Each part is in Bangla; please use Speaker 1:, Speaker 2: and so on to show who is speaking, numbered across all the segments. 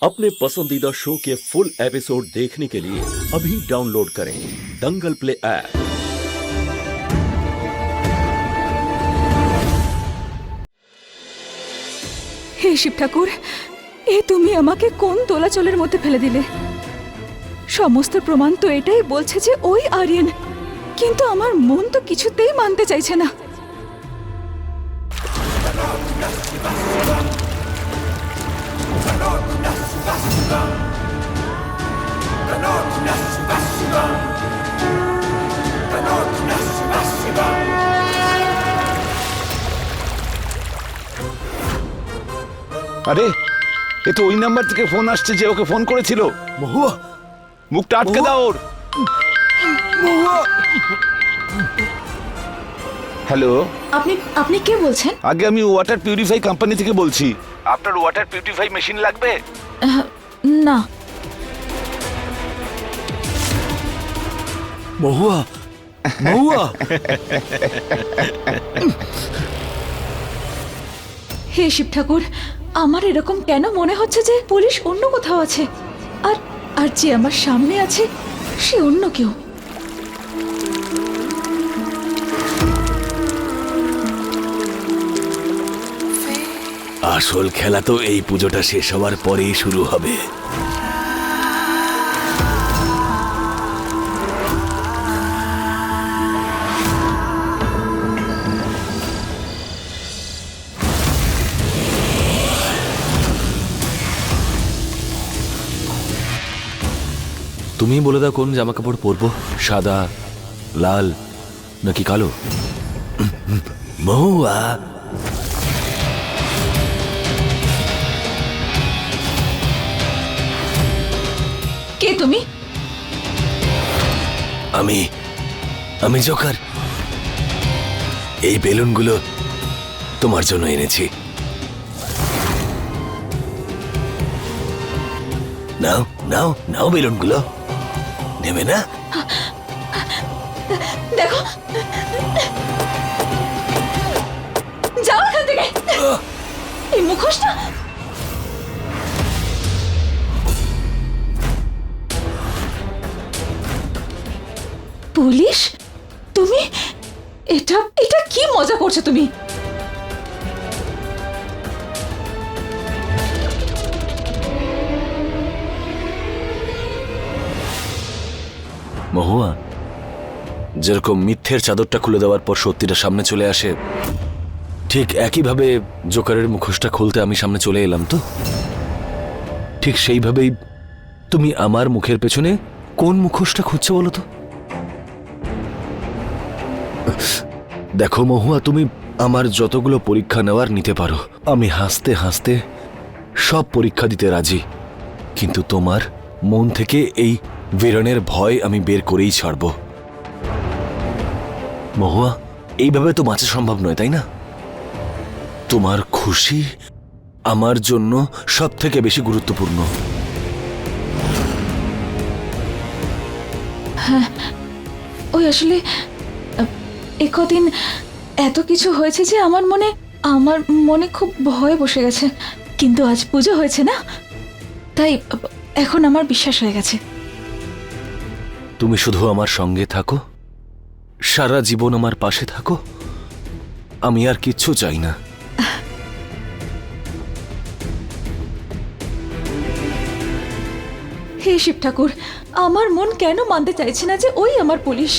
Speaker 1: अपने पसंदीदा शो के फुल एपिसोड देखने के लिए अभी डाउनलोड करें दंगल प्ले ऐप।
Speaker 2: হে শিব ঠাকুর, তুমি আমাকে কোন দোলাচলের মধ্যে ফেলে দিলে? সমস্ত প্রমাণ তো এটাই বলছে যে ওই আরিয়ান, কিন্তু আমার মন তো কিছুতেই মানতে চাইছে না।
Speaker 3: আরে এ তো ওই নাম্বার থেকে ফোন আসছে যে ওকে ফোন করেছিল।
Speaker 1: মহুয়া,
Speaker 3: মুখটা আটকে দাও ওর। হ্যালো,
Speaker 2: আপনি আপনি কে বলছেন?
Speaker 3: আগে আমি ওয়াটার পিউরিফাই কোম্পানি থেকে বলছি। আপনার ওয়াটার পিউরিফাই মেশিন লাগবে?
Speaker 2: না।
Speaker 1: মহুয়া, মহুয়া।
Speaker 2: হে শিব ঠাকুর, আমার এরকম কেন মনে হচ্ছে যে পুলিশ অন্য কোথাও আছে, আর আর যে আমার সামনে আছে সে অন্য কেউ।
Speaker 1: আসল খেলা তো এই পুজোটা শেষ হওয়ার পরেই শুরু হবে। তুমি বলে দাও কোন জামা কাপড় পরবো, সাদা, লাল নাকি কালো? মহুয়া,
Speaker 2: কে তুমি?
Speaker 1: আমি জোকার। এই বেলুনগুলো তোমার জন্য এনেছি। নাও নাও নাও, বেলুনগুলো নেবে না?
Speaker 2: দেখো, যাও এখান থেকে। এই মুখোশটা। পুলিশ? তুমি এটা এটা কি মজা করছো তুমি?
Speaker 1: মহুয়া, যেরকম মিথ্যের চাদরটা খুলে দেওয়ার পর সত্যিটা সামনে চলে আসে, ঠিক একইভাবে জোকারের মুখোশটা খুলতে আমি সামনে চলে এলাম। তো ঠিক সেইভাবেই তুমি আমার মুখের পেছনে কোন মুখোশটা খুঁজছো বলো তো? দেখো মহুয়া, তুমি আমার যতগুলো পরীক্ষা নেওয়ার নিতে পারো। আমি হাসতে হাসতে সব পরীক্ষা দিতে রাজি, কিন্তু তোমার মন থেকে এই ভিরনের ভয় আমি বের করেই ছাড়ব। মহুয়া, এইভাবে তো বাঁচা সম্ভব নয়, তাই না? তোমার খুশি আমার জন্য সব থেকে বেশি গুরুত্বপূর্ণ।
Speaker 2: ওই আসলে একদিন এত কিছু হয়েছে যে আমার মনে খুব ভয় বসে গেছে, কিন্তু আজ পুজো হয়েছে না, তাই এখন আমার বিশ্বাস হয়ে গেছে।
Speaker 1: তুমি শুধু আমার সঙ্গে থাকো, সারা জীবন আমার পাশে থাকো, আমি আর কিচ্ছু চাই না।
Speaker 2: হে শিব ঠাকুর, আমার মন কেন মানতে চাইছে না যে ওই আমার পুলিশ?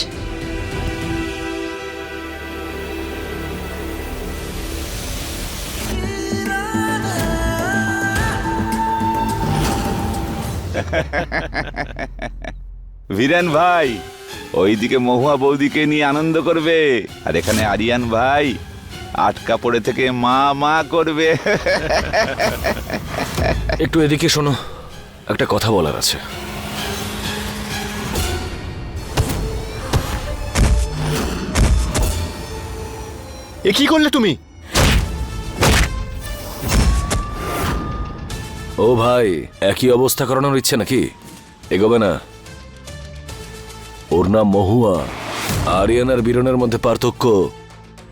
Speaker 3: ভিরেন ভাই ওইদিকে মহুয়া বৌদিকে নিয়ে আনন্দ করবে, আর এখানে আরিয়ান ভাই আটকা পড়ে থেকে মা মা করবে।
Speaker 1: একটু এদিকে শোনো, একটা কথা বলার আছে।
Speaker 4: এ কি করলে তুমি?
Speaker 1: ও ভাই, একই অবস্থা করানোর ইচ্ছে নাকি? এগোবে না? ওর নাম মহুয়া। আরিয়ান আর বীরনের মধ্যে পার্থক্য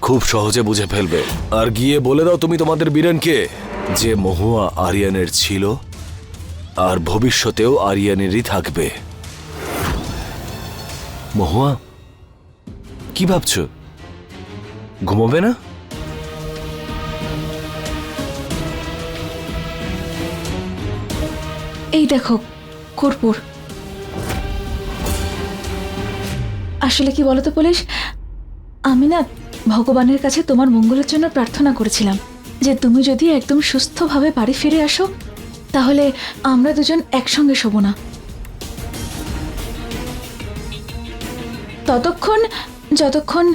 Speaker 1: খুব সহজে বুঝে ফেলবে। আর গিয়ে বলে দাও তুমি তোমাদের বীরেনকে যে মহুয়া আরিয়ানের ছিল আর ভবিষ্যতেও আরিয়ানেরই থাকবে। মহুয়া, কি ভাবছো? ঘুমোবে না?
Speaker 2: এই দেখো কর্পূর। আসলে কি বলতো পুলিশ, আমি না ভগবানের কাছে তোমার মঙ্গলের জন্য প্রার্থনা করেছিলাম যে তুমি যদি একদম সুস্থভাবে বাড়ি ফিরে আসো তাহলে আমরা দুজন একসঙ্গে শোব না। যতক্ষণ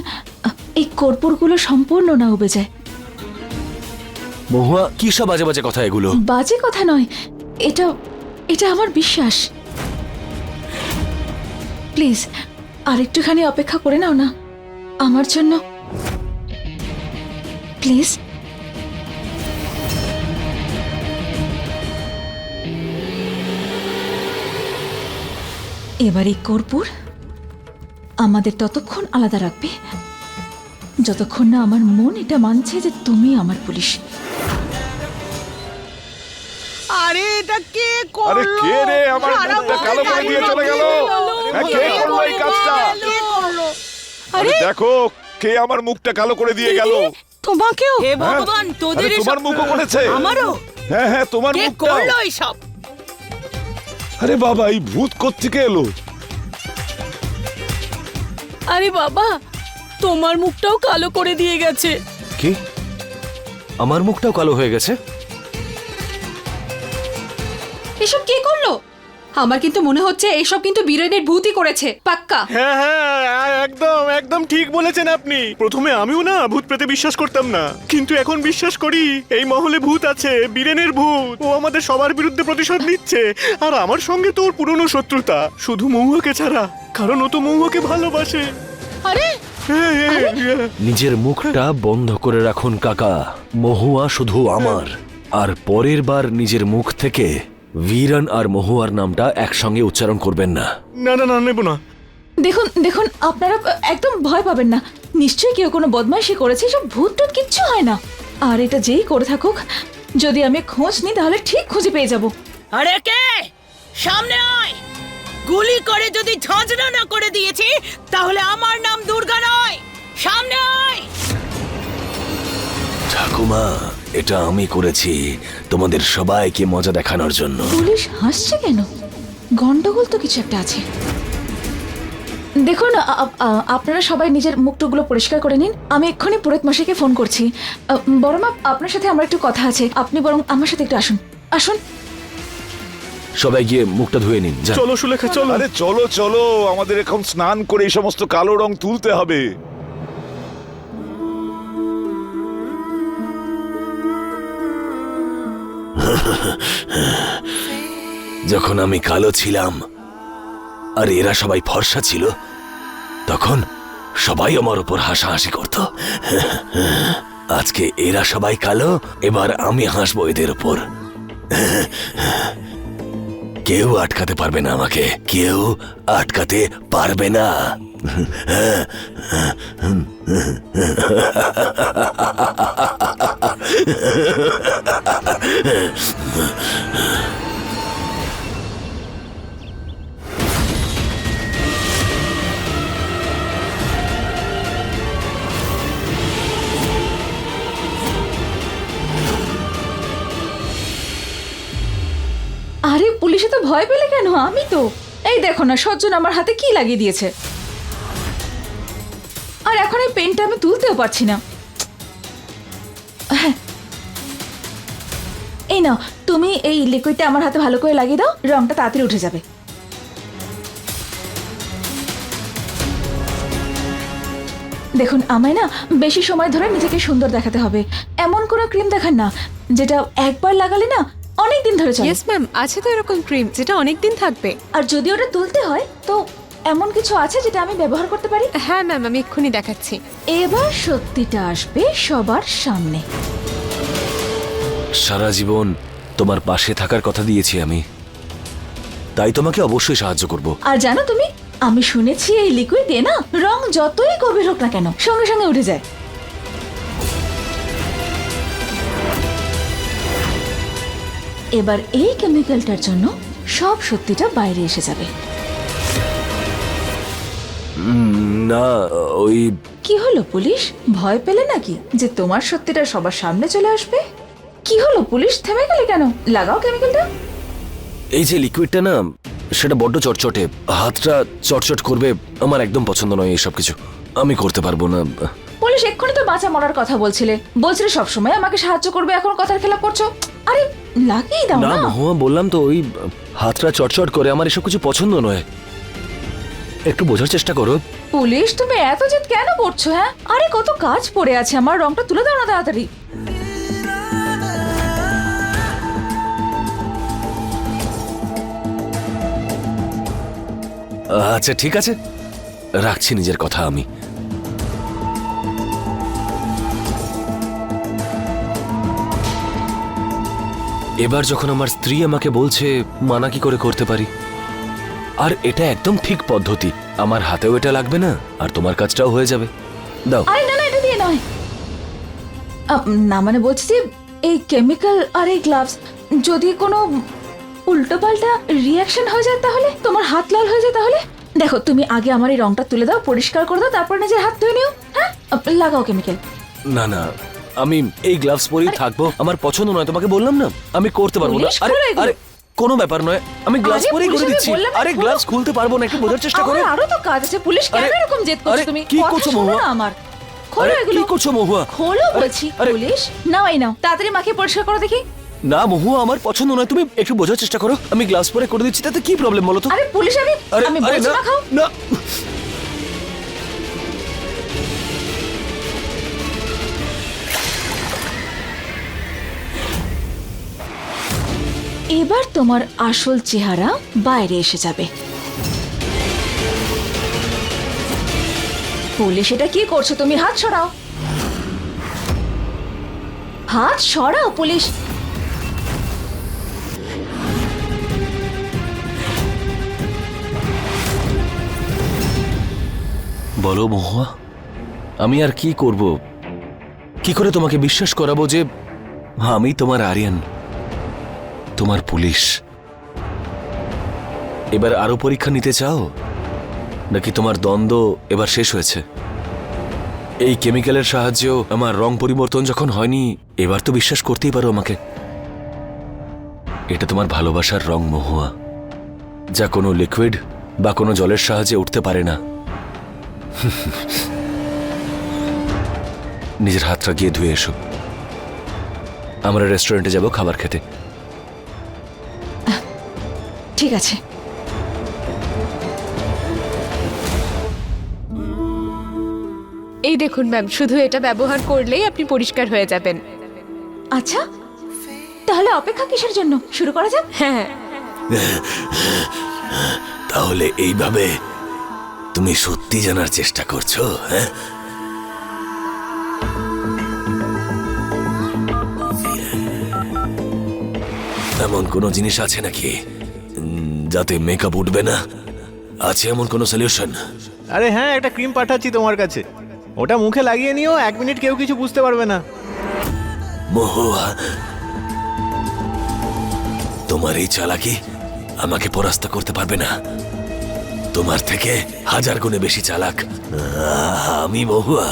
Speaker 2: এই কর্পূরগুলো সম্পূর্ণ না উবে যায়।
Speaker 1: মহুয়া, কি সব বাজে বাজে কথা এগুলো?
Speaker 2: বাজে কথা নয়, এটা এটা আমার বিশ্বাস। প্লিজ আর একটুখানি অপেক্ষা করে নাও না আমার জন্য, প্লিজ। এবার এই কর্পূর আমাদের ততক্ষণ আলাদা রাখবে যতক্ষণ না আমার মন এটা মানছে যে তুমি আমার পুলিশ।
Speaker 5: আরে এটা কে
Speaker 3: আরে
Speaker 5: করলো?
Speaker 3: কে রে আমার
Speaker 5: সারা
Speaker 3: মুখটা কালো করে দিয়ে চলে গেল? হ্যাঁ, কে করলো এই কাজটা?
Speaker 5: কে করলো?
Speaker 3: আরে দেখো কে আমার মুখটা কালো করে দিয়ে গেল।
Speaker 5: তোমাকেও? হে
Speaker 3: হ্যাঁ?
Speaker 5: ভগবান, তোদের
Speaker 3: আরে, তোমার মুখও করেছে।
Speaker 5: আমারও?
Speaker 3: হ্যাঁ হ্যাঁ, তোমার
Speaker 5: কে
Speaker 3: মুখটা।
Speaker 5: করলো এইসব?
Speaker 3: আরে বাবা, এই ভূত কোত্থেকে এলো?
Speaker 5: আরে বাবা, তোমার মুখটাও কালো করে দিয়ে গেছে।
Speaker 1: কি? আমার মুখটাও কালো হয়ে গেছে?
Speaker 6: এসব কে করলো? আমার কিন্তু মনে হচ্ছে এইসব কিন্তু বীরেনের ভূতই করেছে, পাক্কা।
Speaker 4: হ্যাঁ হ্যাঁ, একদম একদম ঠিক বলেছেন আপনি। প্রথমে আমিও না ভূত পেতে বিশ্বাস করতাম না, কিন্তু এখন বিশ্বাস করি এই মহলে ভূত আছে, বীরেনের ভূত। ও আমাদের সবার বিরুদ্ধে প্রতিশোধ নিচ্ছে। আর আমার সঙ্গে তো ওর পুরনো শত্রুতা, শুধু মহুয়াকে ছাড়া, কারণ ও তো মহুয়াকে ভালোবাসে।
Speaker 6: আরে
Speaker 4: হ্যাঁ, হ্যাঁ, হ্যাঁ।
Speaker 1: নিজের মুখটা বন্ধ করে রাখুন কাকা। মহুয়া শুধু আমার। আর পরের বার নিজের মুখ থেকে বীরন আর মহুয়ার নামটা একসঙ্গে উচ্চারণ করবেন না।
Speaker 4: না না না, নেব না।
Speaker 2: দেখুন দেখুন, আপনারা একদম ভয় পাবেন না। নিশ্চয়ই কেউ কোনো বদমাইশি করেছে, সব ভূত টুত কিচ্ছু হয় না। আর এটা যেই করে থাকুক, যদি আমি খোঁজ নিই তাহলে ঠিক খুঁজে পেয়ে যাব।
Speaker 5: আরে কে? সামনে আয়। গুলি করে যদি ঝাঁঝরা না করে দিয়েছি তাহলে আমার নাম দুর্গা নয়। সামনে আয়।
Speaker 1: ঠাকুমা, এটা আমি করেছি তোমাদের সবাইকে মজা দেখানোর জন্য।
Speaker 2: পুলিশ হাসছে কেন? গন্ডগোল তো কিছু একটা আছে। দেখুন আপনারা সবাই নিজের মুখটুকগুলো পরিষ্কার করে নিন। আমি এক্ষুনি পুরোহিত মশাইকে ফোন করছি। বড় মা, আপনার সাথে আমার একটু কথা আছে, আপনি বরং আমার সাথে একটু আসুন। আসুন।
Speaker 1: সবাই গিয়ে মুখটা ধুয়ে নিন, যান।
Speaker 4: চলো সুলেখা, চলো।
Speaker 3: আরে চলো চলো, আমাদের এখন স্নান করে এই সমস্ত কালো রং তুলতে হবে।
Speaker 1: যখন আমি কালো ছিলাম আর এরা সবাই ফর্সা ছিল, তখন সবাই আমার উপর হাসাহাসি করত। আজকে এরা সবাই কালো, এবার আমি হাসবো এদের উপর। কেউ আটকাতে পারবে না আমাকে, কেউ আটকাতে পারবে না।
Speaker 2: আরে পুলিশে তো ভয় পেলে কেন? আমি তো এই দেখো না, সজ্জন আমার হাতে কি লাগিয়ে দিয়েছে। আর এখন এই পেনটা আমি তুলতেও পারছি না। হ্যাঁ, এই নাও, তুমি এই লিকুইডটা আমার হাতে ভালো করে লাগিয়ে দাও, রংটা তাড়াতাড়ি উঠে যাবে। দেখুন, আমায় না বেশি সময় ধরে নিজেকে সুন্দর দেখাতে হবে। এমন কোনো ক্রিম দেখান না যেটা একবার লাগালে না অনেক দিন ধরে চলে।
Speaker 6: ইয়েস ম্যাম, আছে তো এরকম ক্রিম যেটা অনেক দিন থাকবে।
Speaker 2: আর যদি ওটা তুলতে হয় তো এমন কিছু আছে যেটা আমি ব্যবহার করতে পারি?
Speaker 6: হ্যাঁ ম্যাম, আমি এক্ষুনি দেখাচ্ছি।
Speaker 2: এবার সত্যিটা আসবে সবার সামনে।
Speaker 1: সারা জীবন তোমার পাশে থাকার কথা দিয়েছি আমি, তাই তোমাকে অবশ্যই সাহায্য করব।
Speaker 2: আর জানো তুমি, আমি শুনেছি এই লিকুইড দিয়ে না রং যতই গভীর হোক না কেন সঙ্গে সঙ্গে উঠে যায়। এবার এই কেমিক্যালটার জন্য সব সত্যিটা বাইরে এসে যাবে।
Speaker 1: না, ওই
Speaker 2: কি হলো পুলিশ, ভয় পেলে নাকি যে তোমার সত্যিটা সবার সামনে চলে আসবে? কি হলো পুলিশ, থেমে গেলে কেন? লাগাও কেমিক্যালটা।
Speaker 1: এই যে লিকুইডটা না, সেটা বড্ড চটচটে, হাতটা চটচট করবে, আমার একদম পছন্দ নয় এসব কিছু, আমি করতে পারবো না।
Speaker 2: পুলিশ এক্ষুনি তো বাঁচা মরার কথা বলছিলে সবসময় আমাকে সাহায্য করবে, এখন কথার খেলাপ করছো। আরে লাগিয়ে দাও
Speaker 1: না
Speaker 2: না।
Speaker 1: মহুয়া, বললাম তো ওই হাতটা চটচট করে, আমার এসব কিছু পছন্দ নয়, একটু বোঝার চেষ্টা করো।
Speaker 2: পুলিশ তুমি এত জেদ কেন করছো? হ্যাঁ, আরে কত কাজ পড়ে আছে, আমার রংটা তুলে দাও না তাড়াতাড়ি।
Speaker 1: আচ্ছা ঠিক আছে, রাখছি নিজের কথা আমি। এবার যখন আমার স্ত্রী আমাকে বলছে, মানা কি করে করতে পারি? আর এটা একদম ঠিক পদ্ধতি, আমার হাতেও এটা লাগবে না, আর তোমার কাজটাও হয়ে যাবে। দাও।
Speaker 2: আরে না না, এটা দিয়ে নয়। না মানে বলছি যে এই কেমিক্যাল আর এই গ্লাভস যদি কোনো উল্টোপাল্টা রিয়াকশন হয়ে যায় তাহলে, তোমার হাত লাল হয়ে যায় তাহলে। দেখো তুমি আগে আমার এই রংটা তুলে দাও, পরিষ্কার করে দাও, তারপর নিজের হাত ধুয়ে নিও। হ্যাঁ, লাগাও কেমিক্যাল।
Speaker 1: না না, আমি এই গ্লাভস পরেই থাকবো, আমার পছন্দ নয়, তোমাকে বললাম না আমি করতে পারবো না।
Speaker 2: পুলিশ,
Speaker 1: আরে
Speaker 2: খোলো এগুলো।
Speaker 1: আরে কোনো ব্যাপার নয়, আমি গ্লাভস
Speaker 2: আরে
Speaker 1: পরেই করে
Speaker 2: পুলিশ, আমি
Speaker 1: দিচ্ছি।
Speaker 2: বললাম না,
Speaker 1: আরে
Speaker 2: খোলো।
Speaker 1: গ্লাভস খুলতে পারবো না, একটু বোঝার চেষ্টা করো।
Speaker 2: আমার আরো তো কাজ আছে পুলিশ, কেন
Speaker 1: আরে,
Speaker 2: এরকম জেদ করছো
Speaker 1: আরে,
Speaker 2: তুমি?
Speaker 1: কি
Speaker 2: কথা
Speaker 1: করছো
Speaker 2: শোনো
Speaker 1: মহুয়া?
Speaker 2: না আমার, খোলো
Speaker 1: আরে,
Speaker 2: এগুলো।
Speaker 1: কি করছো মহুয়া?
Speaker 2: খোলো বলছি।
Speaker 1: আরে,
Speaker 2: পুলিশ নাও, এই নাও, তাড়াতাড়ি মাকে পরিষ্কার করো দেখি।
Speaker 1: না মহুয়া, আমার পছন্দ নয়, তুমি একটু বোঝার চেষ্টা করো, আমি গ্লাভস পরে করে দিচ্ছি, তাতে কি প্রবলেম বলো তো?
Speaker 2: আরে পুলিশ, আমি
Speaker 1: আরে
Speaker 2: আমি
Speaker 1: আরে
Speaker 2: বলছি
Speaker 1: না
Speaker 2: না, খাও।
Speaker 1: না,
Speaker 2: এবার তোমার আসল চেহারা বাইরে এসে যাবে। পুলিশ, এটা কি করছো তুমি? হাত সরাও, হাত সরাও পুলিশ।
Speaker 1: বলো মহুয়া, আমি আর কি করব? কি করে তোমাকে বিশ্বাস করাবো যে আমি তোমার আরিয়ান, তোমার পুলিশ? এবার আরো পরীক্ষা নিতে চাও নাকি তোমার দ্বন্দ্ব এবার শেষ হয়েছে? এই কেমিক্যালের সাহায্যেও আমার রং পরিবর্তন যখন হয়নি, এবার তো বিশ্বাস করতেই পারো আমাকে। এটা তোমার ভালোবাসার রং মহুয়া, যা কোনো লিকুইড বা কোনো জলের সাহায্যে উঠতে পারে না। নিজের হাতটা গিয়ে ধুয়ে এসো, আমরা রেস্টুরেন্টে যাব খাবার খেতে।
Speaker 2: ঠিক আছে।
Speaker 6: এই দেখুন ম্যাম, শুধু এটা ব্যবহার করলেই আপনি পরিষ্কার হয়ে যাবেন।
Speaker 2: আচ্ছা, তাহলে অপেক্ষা কিসের জন্য? শুরু করা যাক।
Speaker 6: হ্যাঁ,
Speaker 1: তাহলে এইভাবে তুমি সত্যি জানার চেষ্টা করছো? হ্যাঁ, এমন কোনো জিনিস আছে নাকি যাতে মেকআপ উঠবে না? আছে এমন কোনো সলিউশন?
Speaker 4: আরে হ্যাঁ, একটা ক্রিম পাঠাচ্ছি তোমার কাছে, ওটা মুখে লাগিয়ে নিও, 1 মিনিট কেউ কিছু বুঝতে পারবে না।
Speaker 1: মহুয়া, তোমার এই চালাকি আমাকে পরাস্ত করতে পারবে না, তোমার থেকে 1000 গুণে বেশি চালাক আমি মহুয়া।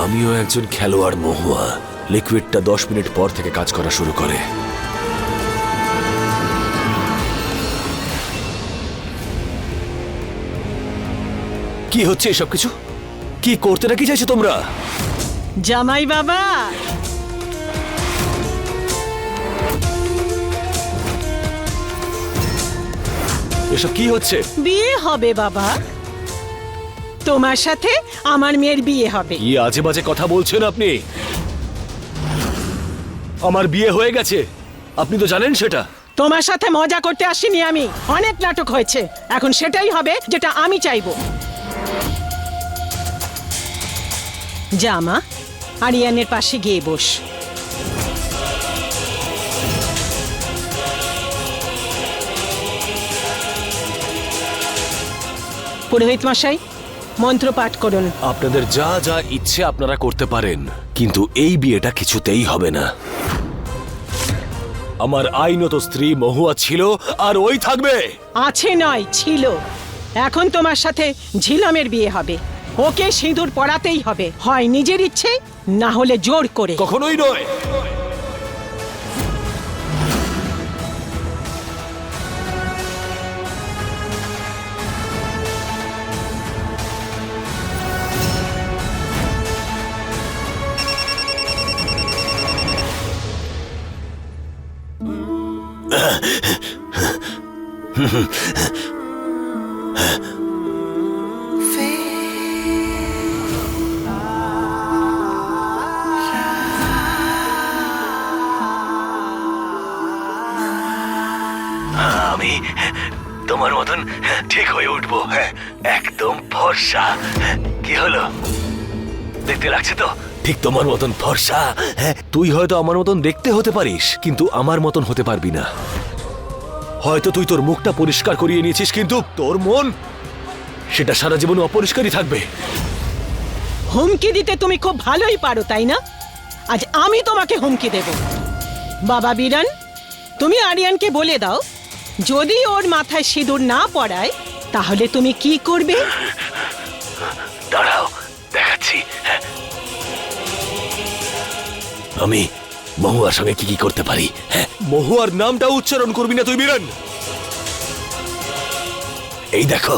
Speaker 1: আমিও একজন খেলোয়াড় মহুয়া। লিকুইডটা 10 মিনিট পর থেকে কাজ করা শুরু করে। কি হচ্ছে এসব কিছু? কি করতে নাকি চাইছো তোমরা?
Speaker 5: জামাই বাবা,
Speaker 1: এসব কি হচ্ছে?
Speaker 5: বিয়ে হবে বাবা, তোমার সাথে আমার মেয়ের বিয়ে হবে।
Speaker 1: কি আজে বাজে কথা বলছেন আপনি? আমার বিয়ে হয়ে গেছে, আপনি তো জানেন সেটা।
Speaker 5: তোমার সাথে মজা করতে আসিনি আমি, অনেক নাটক হয়েছে, এখন সেটাই হবে যেটা আমি চাইবো। জামা, আরিয়ানের পাশে গিয়ে বস। পুরোহিত মশাই মন্ত্র পাঠ করুন।
Speaker 1: আপনাদের যা যা ইচ্ছে আপনারা করতে পারেন, কিন্তু এই বিয়েটা কিছুতেই হবে না। আমার আইনত স্ত্রী মহুয়া ছিল আর ওই থাকবে।
Speaker 5: আছে নয়, ছিল। এখন তোমার সাথে ঝিলামের বিয়ে হবে। ওকে সিঁদুর পরাতেই হবে, হয় নিজের ইচ্ছে না হলে জোর করে।
Speaker 1: কখনোই নয়। আমি তোমার মতন ঠিক হয়ে উঠবো, একদম ফর্সা। কি হলো, দেখতে লাগছে তো ঠিক তোমার মতন ফর্সা? তুই হয়তো আমার মতন দেখতে হতে পারিস, কিন্তু আমার মতন হতে পারবি না। হয়তো তুই তোর মুখটা পরিষ্কার করিয়ে নিয়েছিস, কিন্তু তোর মন সেটা সারা জীবন অপরিষ্কারই থাকবে।
Speaker 5: হুমকি দিতে তুমি খুব ভালোই পারো, তাই না? আজ আমি তোমাকে হুমকি দেব। বাবা বীরান, তুমি আরিয়ানকে বলে দাও, যদি ওর মাথায় সিঁদুর না পড়ায় তাহলে তুমি কি করবে?
Speaker 1: দাঁড়াও, দেখাচ্ছি। আমি মহুয়ার সঙ্গে কি কি করতে পারি। মহুয়ার নামটা উচ্চারণ করবি না তুই, বীরান। এই দেখো,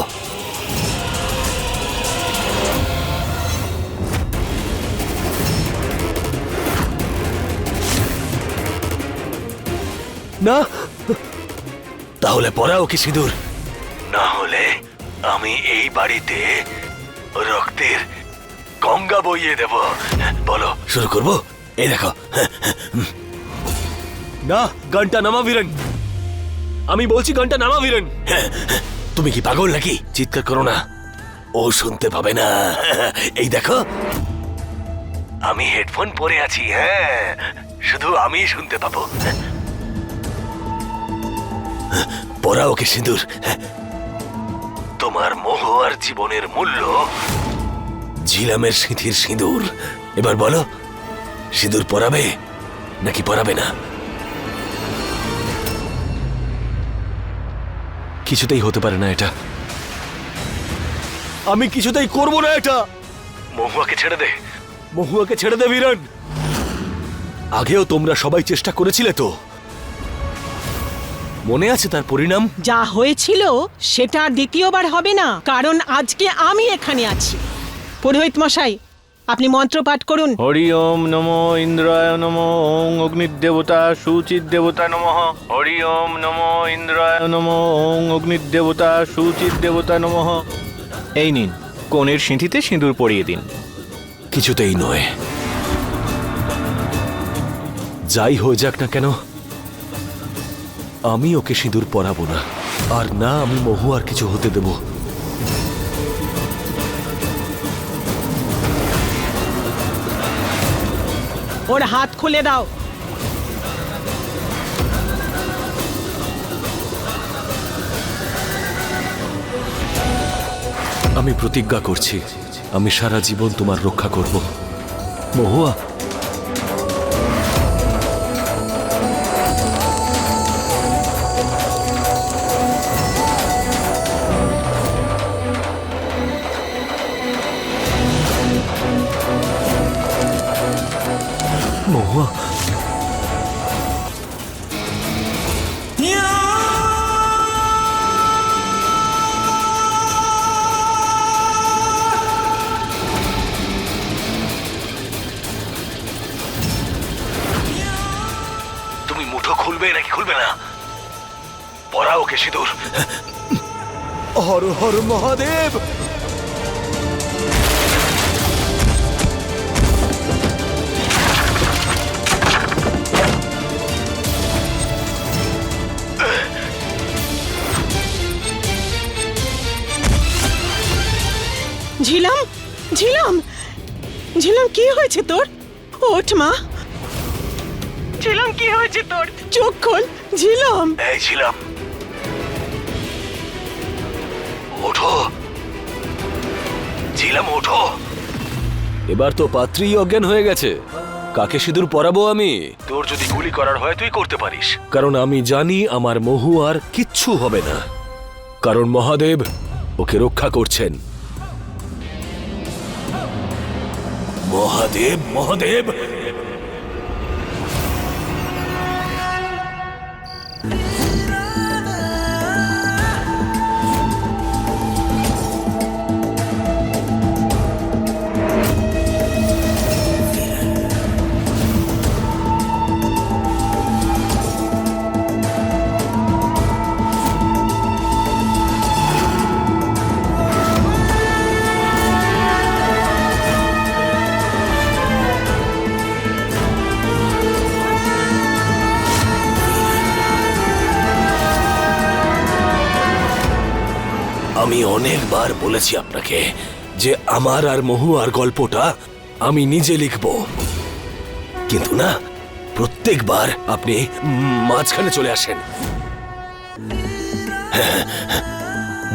Speaker 1: না তাহলে পরাও কি সিঁদুর? না হলে আমি এই বাড়িতে রক্তের গঙ্গা বইয়ে দেব। বলো, শুরু করব? এই দেখো। না, গানটা নামা বীরেন। আমি বলছি গানটা নামা বীরেন। তুমি কি পাগল নাকি? চিৎকার করো না, ও শুনতে পাবে না। এই দেখো, আমি হেডফোন পরে আছি। শুধু আমি শুনতে পাবো। পরা ওকে সিঁদুর। তোমার মোহ আর জীবনের মূল্য ঝিলামের সিঁথির সিঁদুর। এবার বলো, সিঁদুর পরাবে নাকি পরাবে না? কিছুতেই হতে পারে না এটা। আমি কিছুতেই করব না এটা। মহুয়াকে ছেড়ে দে, মহুয়াকে ছেড়ে দে বীরান। আগেও তোমরা সবাই চেষ্টা করেছিলে তো, মনে আছে তার পরিণাম?
Speaker 5: যা হয়েছিল সেটা আর দ্বিতীয়বার হবে না, কারণ আজকে আমি এখানে আছি। পুরোহিত মশাই, আপনি মন্ত্র পাঠ করুন।
Speaker 4: হরি ওম নমো ইন্দ্রায় নমো, ওং অগ্নিদেবতা সুচিদেবতা নমঃ। হরি ওম নমো ইন্দ্রায় নমো, ওং অগ্নিদেবতা সুচিদেবতা নমঃ। এই নিন, কনের সিঁথিতে সিঁদুর পরিয়ে দিন।
Speaker 1: কিছুতেই নয়। যাই হয়ে যাক না কেন, আমি ওকে সিঁদুর পরাবো না। আর না আমি মহুয়ার কিছু হতে দেব।
Speaker 5: ওর হাত খুলে দাও।
Speaker 1: আমি প্রতিজ্ঞা করছি, আমি সারা জীবন তোমার রক্ষা করব। মহুয়া, মহুয়া, তুমি মুঠো খুলবে নাকি খুলবে না? পরা ওকে সিঁদুর। হর হর মহাদেব।
Speaker 5: ঝিলাম, ঝিলাম, ঝিলাম, কি হয়েছে তোর? ওঠ মা। ঝিলাম, কি হয়েছে তোর? চোখ খোল ঝিলাম।
Speaker 1: এই ছিলাম, ওঠো। বলেছিলাম ওঠো। এবার তো পাত্রী অজ্ঞান হয়ে গেছে, কাকে সিঁদুর পরাবো আমি? তোর যদি গুলি করার হয় তুই করতে পারিস, কারণ আমি জানি আমার মহু আর কিচ্ছু হবে না, কারণ মহাদেব ওকে রক্ষা করছেন। মহাদেব, মহাদেব। আমি অনেকবার বলেছি আপনাকে যে আমার আর মহুয়ার গল্পটা আমি নিজে লিখব, কিন্তু না, প্রত্যেকবার আপনি মাঝখানে চলে আসেন।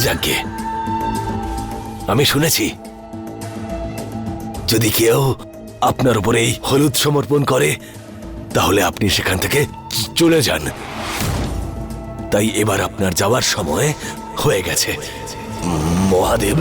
Speaker 1: যাকে আমি শুনেছি যদি কেউ আপনার উপরে হলুদ সমর্পণ করে তাহলে আপনি সেখান থেকে চলে যান, তাই এবার আপনার যাওয়ার সময় হয়ে গেছে। মহাদেব।